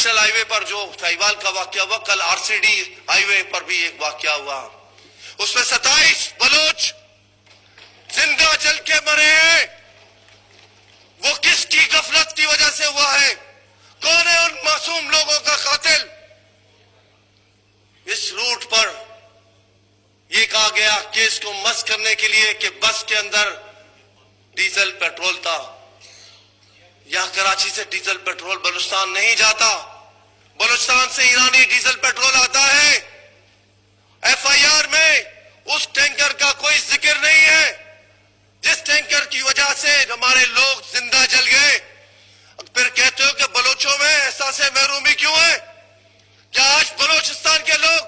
National high وے پر جو ساہیوال کا واقعہ ہوا، کل RCD ہائی وے پر بھی ایک واقعہ ہوا، اس میں 27 بلوچ زندہ جل کے مرے ہیں۔ وہ کس کی غفلت کی وجہ سے ہوا ہے؟ کون ہے ان معصوم لوگوں کا قاتل؟ اس روٹ پر یہ کہا گیا کیس کو مس کرنے کے لیے کہ بس کے اندر ڈیزل پیٹرول تھا۔ یا کراچی سے ڈیزل پیٹرول بلوچستان نہیں جاتا، بلوچستان سے ایرانی ڈیزل پیٹرول آتا ہے۔ FIR میں اس ٹینکر کا کوئی ذکر نہیں ہے جس ٹینکر کی وجہ سے ہمارے لوگ زندہ جل گئے۔ پھر کہتے ہو کہ بلوچوں میں احساس محرومی کیوں ہے؟ کیا آج بلوچستان کے لوگ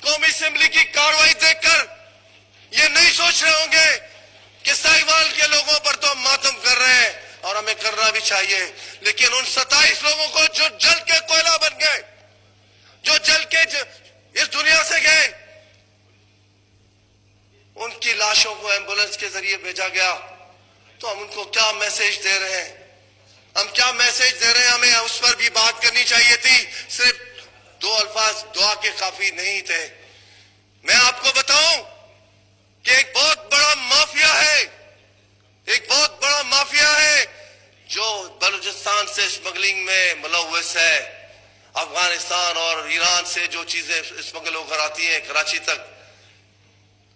قومی اسمبلی کی کارروائی دیکھ کر یہ نہیں سوچ رہے ہوں گے کہ ساہیوال کے لوگوں پر تو ہم ماتم کر رہے ہیں اور ہمیں کرنا بھی چاہیے، لیکن ان 27 لوگوں کو جو جل کے کوئلہ بن گئے، جو جل کے اس دنیا سے گئے، ان کی لاشوں کو ایمبولنس کے ذریعے بھیجا گیا، تو ہم ان کو کیا میسج دے رہے ہیں؟ ہم کیا میسج دے رہے ہیں؟ ہمیں اس پر بھی بات کرنی چاہیے تھی، صرف 2 الفاظ دعا کے کافی نہیں تھے۔ میں آپ کو بتاؤں کہ ایک بہت بڑا مافیا ہے، ایک بہت بڑا مافیا ہے جو بلوچستان سے اسمگلنگ میں ملوث ہے۔ افغانستان اور ایران سے جو چیزیں اسمگل ہو کر آتی ہیں کراچی تک،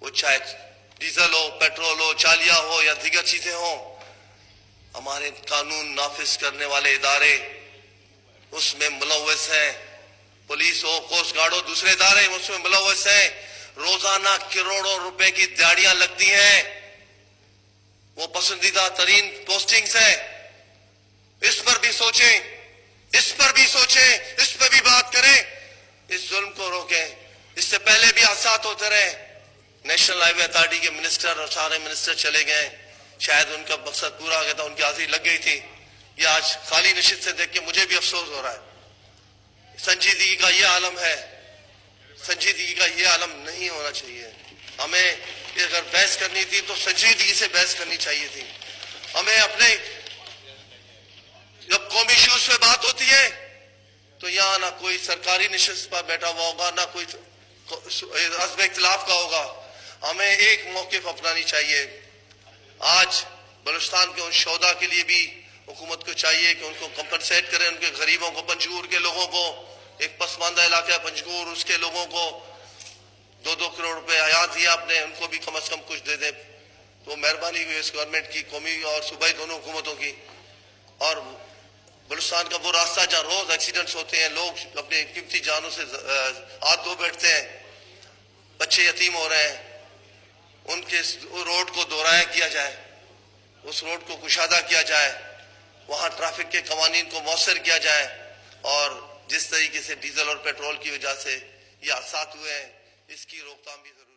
وہ چاہے ڈیزل ہو، پیٹرول ہو، چالیا ہو یا دیگر چیزیں ہوں، ہمارے قانون نافذ کرنے والے ادارے اس میں ملوث ہیں۔ پولیس ہو، کوسٹ گارڈ ہو، دوسرے ادارے اس میں ملوث ہیں۔ روزانہ کروڑوں روپے کی دیہڑیاں لگتی ہیں، وہ پسندیدہ ترین پوسٹنگز ہیں۔ اس پر بھی سوچیں، اس پر بھی سوچیں، اس پر بھی بات کریں، اس ظلم کو روکیں۔ اس سے پہلے بھی حادثات ہوتے رہے، نیشنل ہائی وے اتھارٹی کے منسٹر اور سارے منسٹر چلے گئے، شاید ان کا مقصد پورا ہو گیا تھا، ان کی حاضری لگ گئی تھی۔ یہ آج خالی نشست سے دیکھ کے مجھے بھی افسوس ہو رہا ہے۔ سنجیدگی کا یہ عالم ہے، سنجیدگی کا یہ عالم نہیں ہونا چاہیے۔ ہمیں اگر بحث کرنی تھی تو سنجیدگی سے بحث کرنی چاہیے تھی۔ ہمیں اپنے جب قومی ایشوز پہ بات ہوتی ہے تو یہاں نہ کوئی سرکاری نشست پر بیٹھا ہوا ہوگا، نہ کوئی عزم اختلاف کا ہوگا۔ ہمیں ایک موقف اپنانی چاہیے۔ آج بلوچستان کے ان شہداء کے لیے بھی حکومت کو چاہیے کہ ان کو کمپنسیٹ کریں، ان کے غریبوں کو، پنجگور کے لوگوں کو، ایک پسماندہ علاقہ ہے پنجگور، اس کے لوگوں کو 2 کروڑ روپے آیا دیا آپ نے، ان کو بھی کم از کم کچھ دے دیں تو مہربانی ہوئی اس گورنمنٹ کی، قومی اور صوبائی دونوں حکومتوں کی۔ اور بلوچستان کا وہ راستہ جہاں روز ایکسیڈنٹس ہوتے ہیں، لوگ اپنے قیمتی جانوں سے ہاتھ دھو بیٹھتے ہیں، بچے یتیم ہو رہے ہیں، ان کے روڈ کو دورایا کیا جائے، اس روڈ کو کشادہ کیا جائے، وہاں ٹریفک کے قوانین کو مؤثر کیا جائے، اور جس طریقے سے ڈیزل اور پیٹرول کی وجہ سے یہ حادثات ہوئے ہیں اس کی روک تھام بھی ضروری ہے۔